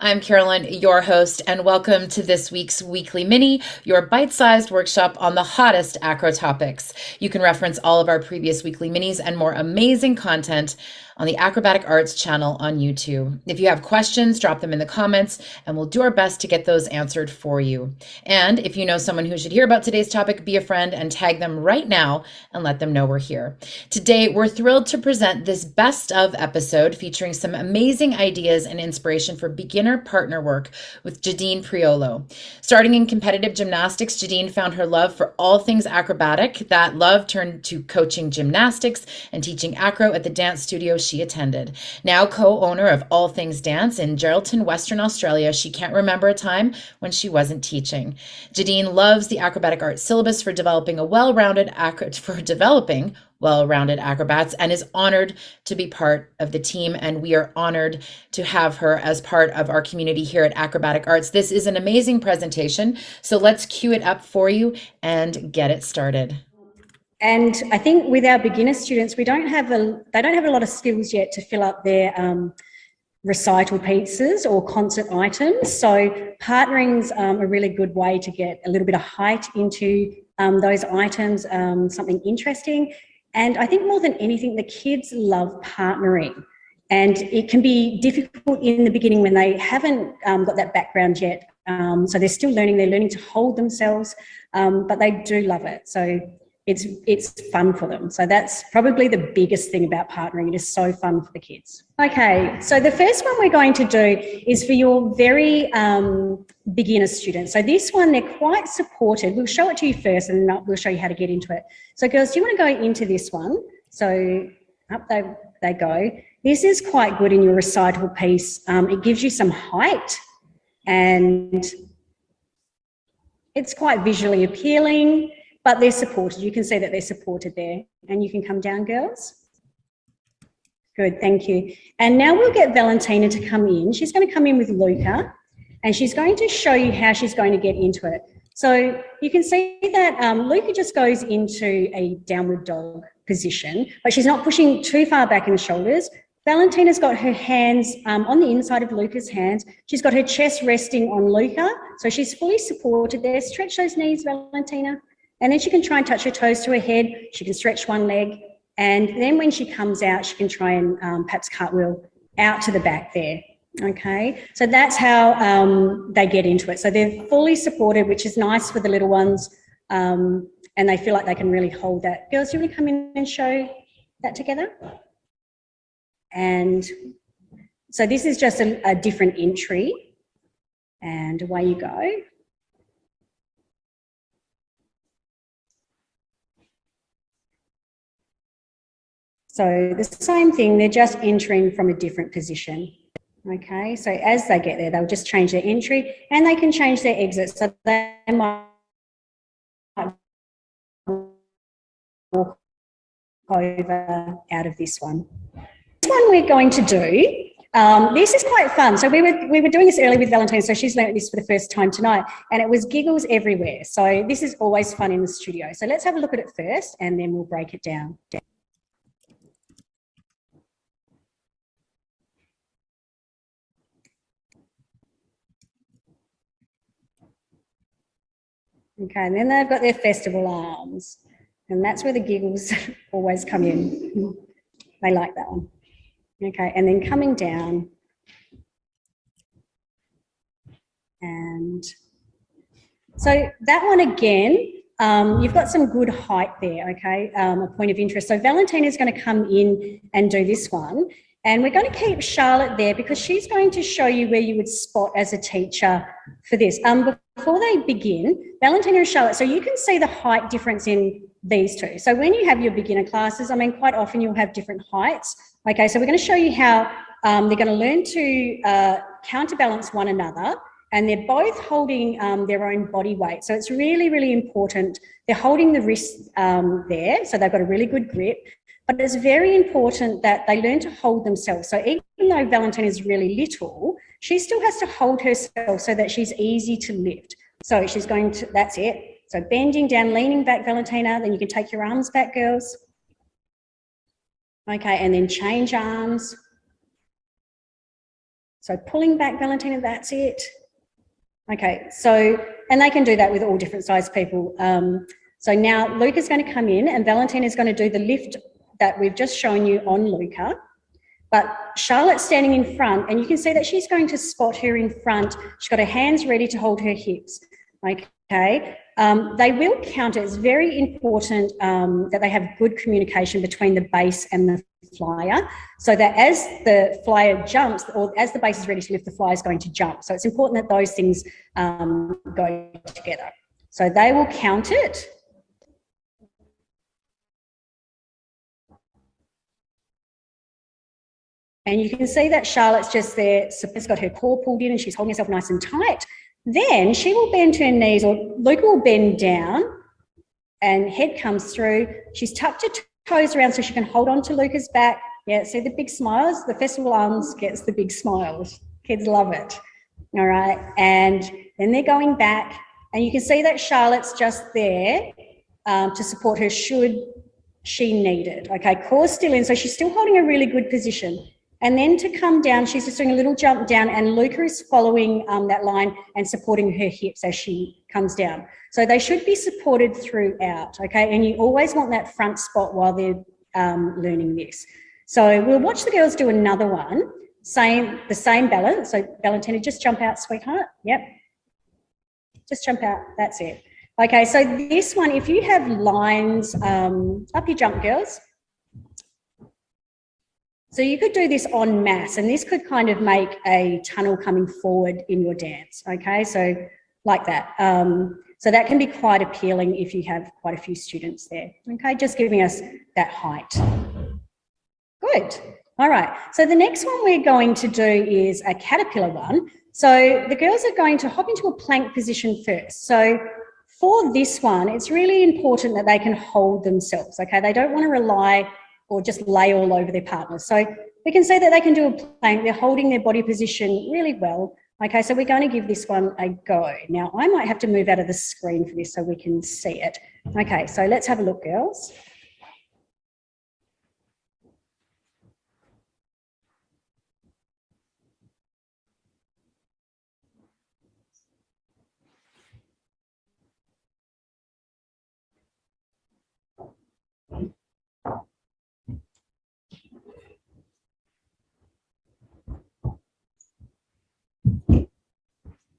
I'm Carolyn, your host, and welcome to this week's Weekly Mini, your bite-sized workshop on the hottest acro topics. You can reference all of our previous Weekly Minis and more amazing content on the Acrobatic Arts channel on YouTube. If you have questions, drop them in the comments, and we'll do our best to get those answered for you. And if you know someone who should hear about today's topic, be a friend and tag them right now and let them know we're here. Today, we're thrilled to present this best of episode featuring some amazing ideas and inspiration for beginner partner work with Jadine Priolo. Starting in competitive gymnastics, Jadine found her love for all things acrobatic. That love turned to coaching gymnastics and teaching acro at the dance studio she attended. Now co-owner of All Things Dance in Geraldton, Western Australia, she can't remember a time when she wasn't teaching. Jadine loves the acrobatic arts syllabus for developing well-rounded acrobats and is honored to be part of the team, and we are honored to have her as part of our community here at Acrobatic Arts. This is an amazing presentation, so let's cue it up for you and get it started. And I think with our beginner students, they don't have a lot of skills yet to fill up their recital pieces or concert items. So partnering's a really good way to get a little bit of height into those items, something interesting. And I think more than anything, the kids love partnering. And it can be difficult in the beginning when they haven't got that background yet. So they're still learning, they're learning to hold themselves, but they do love it. So it's fun for them. So that's probably the biggest thing about partnering. It is so fun for the kids. Okay, so the first one we're going to do is for your very beginner students. So this one, they're quite supported. We'll show it to you first and then we'll show you how to get into it. So girls, do you want to go into this one? So up they go. This is quite good in your recital piece. It gives you some height and it's quite visually appealing. But they're supported. You can see that they're supported there. And you can come down, girls. Good, thank you. And now we'll get Valentina to come in. She's going to come in with Luca, and she's going to show you how she's going to get into it. So you can see that Luca just goes into a downward dog position, but she's not pushing too far back in the shoulders. Valentina's got her hands on the inside of Luca's hands. She's got her chest resting on Luca, so she's fully supported there. Stretch those knees, Valentina. And then she can try and touch her toes to her head. She can stretch one leg. And then when she comes out, she can try and perhaps cartwheel out to the back there. Okay, so that's how they get into it. So they're fully supported, which is nice for the little ones. And they feel like they can really hold that. Girls, do you want to come in and show that together? And so this is just a different entry. And away you go. So the same thing, they're just entering from a different position. Okay, so as they get there, they'll just change their entry and they can change their exit. So they might walk over out of this one. This one we're going to do, this is quite fun. So we were doing this earlier with Valentina, so she's learned this for the first time tonight, and it was giggles everywhere. So this is always fun in the studio. So let's have a look at it first and then we'll break it down. Okay, and then they've got their festival arms, and that's where the giggles always come in. They like that one. Okay, and then coming down, and so that one again, you've got some good height there, okay, a point of interest. So Valentina is going to come in and do this one, and we're going to keep Charlotte there because she's going to show you where you would spot as a teacher for this. Before they begin, Valentina and Charlotte, so you can see the height difference in these two. So when you have your beginner classes, I mean, quite often you'll have different heights. Okay, so we're going to show you how they're going to learn to counterbalance one another, and they're both holding their own body weight. So it's really, really important. They're holding the wrist there, so they've got a really good grip. But it's very important that they learn to hold themselves. So even though Valentina is really little, she still has to hold herself so that she's easy to lift. So she's going to, that's it. So bending down, leaning back, Valentina, then you can take your arms back, girls. Okay, and then change arms. So pulling back, Valentina, that's it. Okay, so, and they can do that with all different size people. So now Luca's going to come in and Valentina is going to do the lift that we've just shown you on Luca. But Charlotte's standing in front and you can see that she's going to spot her in front. She's got her hands ready to hold her hips. Okay, they will count it. It's very important that they have good communication between the base and the flyer, so that as the flyer jumps or as the base is ready to lift, the flyer is going to jump. So it's important that those things go together. So they will count it. And you can see that Charlotte's just there, has got her core pulled in and she's holding herself nice and tight. Then she will bend her knees, or Luca will bend down and head comes through. She's tucked her toes around so she can hold on to Luca's back. Yeah, see the big smiles? The Festival Arms gets the big smiles. Kids love it. All right, and then they're going back and you can see that Charlotte's just there to support her should she need it. Okay, core still in, so she's still holding a really good position. And then to come down, she's just doing a little jump down and Luca is following that line and supporting her hips as she comes down. So they should be supported throughout, okay? And you always want that front spot while they're learning this. So we'll watch the girls do another one, the same balance. So Valentina, just jump out, sweetheart. Yep. Just jump out, that's it. Okay, so this one, if you have lines, up you jump, girls. So you could do this en masse, and this could kind of make a tunnel coming forward in your dance, okay? So like that. So that can be quite appealing if you have quite a few students there, okay? Just giving us that height. Good. All right. So the next one we're going to do is a caterpillar one. So the girls are going to hop into a plank position first. So for this one, it's really important that they can hold themselves, okay? They don't want to rely or just lay all over their partners. So we can say that they can do a plank. They're holding their body position really well. Okay, so we're going to give this one a go. Now, I might have to move out of the screen for this so we can see it. Okay, so let's have a look, girls.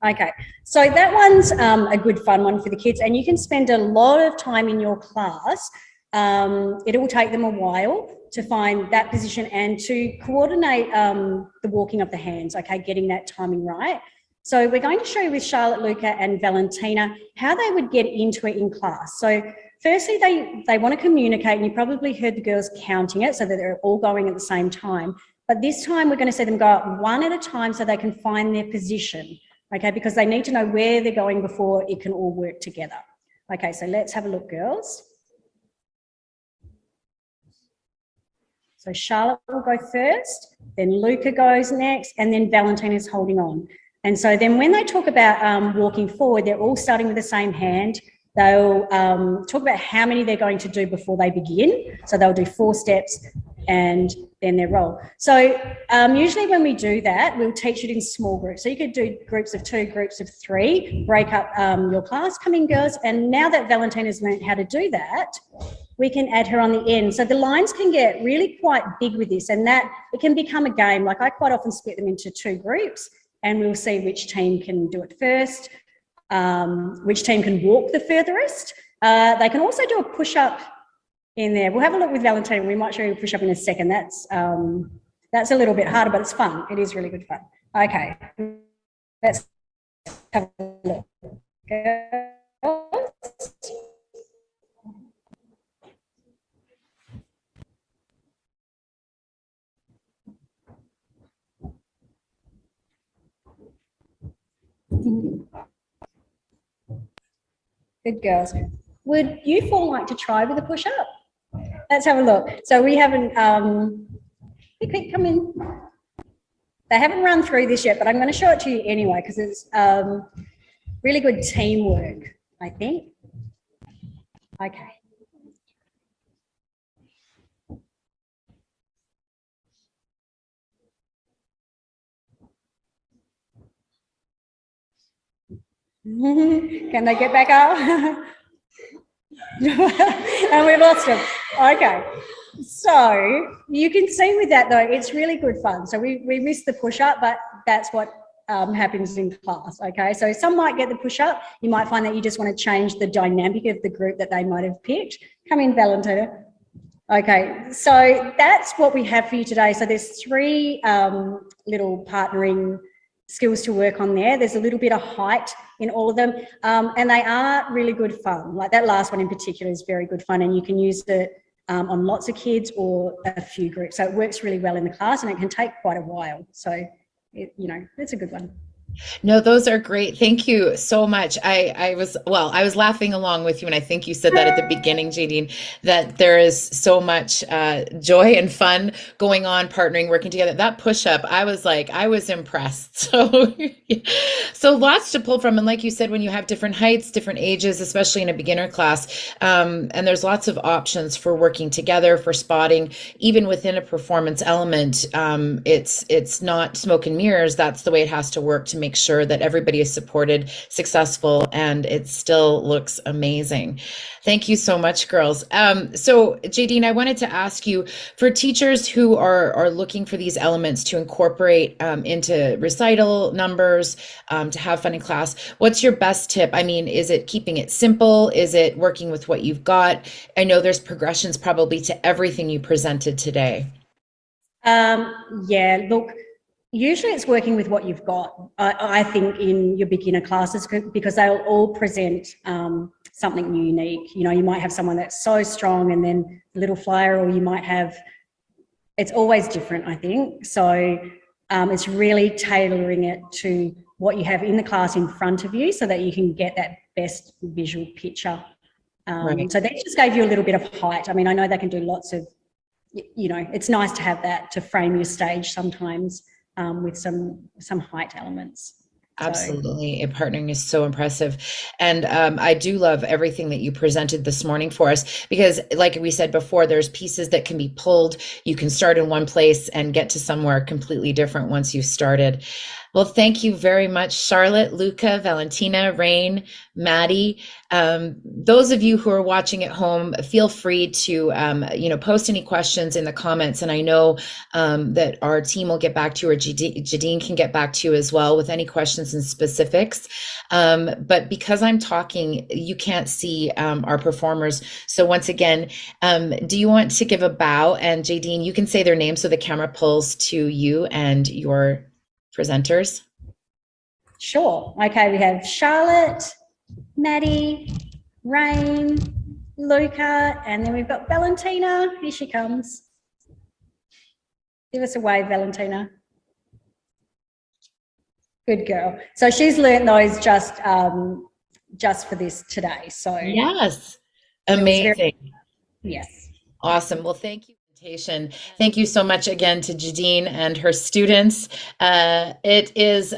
Okay, so that one's a good fun one for the kids, and you can spend a lot of time in your class. It will take them a while to find that position and to coordinate the walking of the hands, okay, getting that timing right. So we're going to show you with Charlotte, Luca and Valentina how they would get into it in class. So firstly, they want to communicate, and you probably heard the girls counting it so that they're all going at the same time. But this time we're going to see them go up one at a time so they can find their position. Okay, because they need to know where they're going before it can all work together. Okay, so let's have a look, girls. So Charlotte will go first, then Luca goes next, and then Valentina's holding on. And so then when they talk about walking forward, they're all starting with the same hand. They'll talk about how many they're going to do before they begin. So they'll do 4 steps and then they roll. So usually when we do that, we'll teach it in small groups. So you could do groups of 2, groups of 3, break up your class, come in girls. And now that Valentina's learned how to do that, we can add her on the end. So the lines can get really quite big with this, and that it can become a game. Like I quite often split them into 2 groups and we'll see which team can do it first, which team can walk the furthest. They can also do a push-up in there. We'll have a look with Valentina. We might show you a push-up in a second. That's a little bit harder, but it's fun. It is really good fun. Okay, let's have a look. Good girls. Would you 4 like to try with a push-up? Let's have a look. So we haven't, quick, come in. They haven't run through this yet, but I'm going to show it to you anyway because it's really good teamwork, I think. Okay. Can they get back up? And we lost them. Okay. So you can see with that though, it's really good fun. So we missed the push up, but that's what happens in class. Okay. So some might get the push up. You might find that you just want to change the dynamic of the group that they might have picked. Come in, Valentina. Okay. So that's what we have for you today. So there's three little partnering skills to work on there. There's a little bit of height in all of them, and they are really good fun. Like that last one in particular is very good fun, and you can use it on lots of kids or a few groups. So it works really well in the class, and it can take quite a while. So, it's a good one. No, those are great. Thank you so much. I was laughing along with you, and I think you said that at the beginning, Jadine, that there is so much joy and fun going on, partnering, working together. That push up, I was impressed. So, so lots to pull from. And like you said, when you have different heights, different ages, especially in a beginner class, and there's lots of options for working together, for spotting, even within a performance element. It's not smoke and mirrors. That's the way it has to work to make sure that everybody is supported, successful, and it still looks amazing. Thank you so much, girls. So Jadine, I wanted to ask you, for teachers who are looking for these elements to incorporate into recital numbers, to have fun in class, what's your best tip? I mean, is it keeping it simple? Is it working with what you've got? I know there's progressions probably to everything you presented today. Yeah, look, usually it's working with what you've got, I think, in your beginner classes, because they'll all present something unique. You might have someone that's so strong and then a little flyer, or you might have, it's always different, I think. So it's really tailoring it to what you have in the class in front of you so that you can get that best visual picture. Right. So they just gave you a little bit of height. I mean, I know they can do lots of, it's nice to have that to frame your stage sometimes. With some height elements. So. Absolutely. And partnering is so impressive. And I do love everything that you presented this morning for us, because like we said before, there's pieces that can be pulled. You can start in one place and get to somewhere completely different once you've started. Well, thank you very much, Charlotte, Luca, Valentina, Rain, Maddie. Those of you who are watching at home, feel free to, post any questions in the comments. And I know that our team will get back to you, or Jadine can get back to you as well with any questions and specifics. But because I'm talking, you can't see our performers. So once again, do you want to give a bow? And Jadine, you can say their name so the camera pulls to you and your presenters. Sure. Okay, we have Charlotte, Maddie, Rain, Luca, and then we've got Valentina. Here she comes. Give us a wave, Valentina. Good girl. So she's learned those just for this today. So yes, amazing. Yes. Awesome. Well, thank you. Thank you so much again to Jadine and her students. It is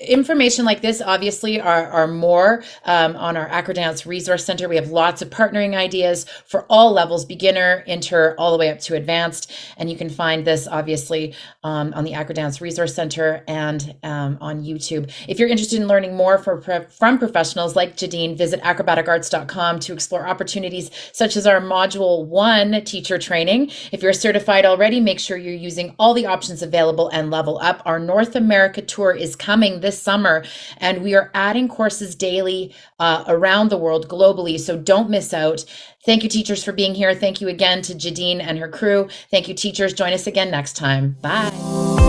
information like this obviously are more on our Acrodance Resource Center. We have lots of partnering ideas for all levels, beginner, inter, all the way up to advanced. And you can find this obviously on the Acrodance Resource Center and on YouTube. If you're interested in learning more from professionals like Jadine, visit acrobaticarts.com to explore opportunities such as our Module 1 teacher training. If you're certified already, make sure you're using all the options available and level up. Our North America tour is coming this summer, and we are adding courses daily around the world globally, so don't miss out. Thank you, teachers, for being here. Thank you again to Jadine and her crew. Thank you, teachers. Join us again next time. Bye.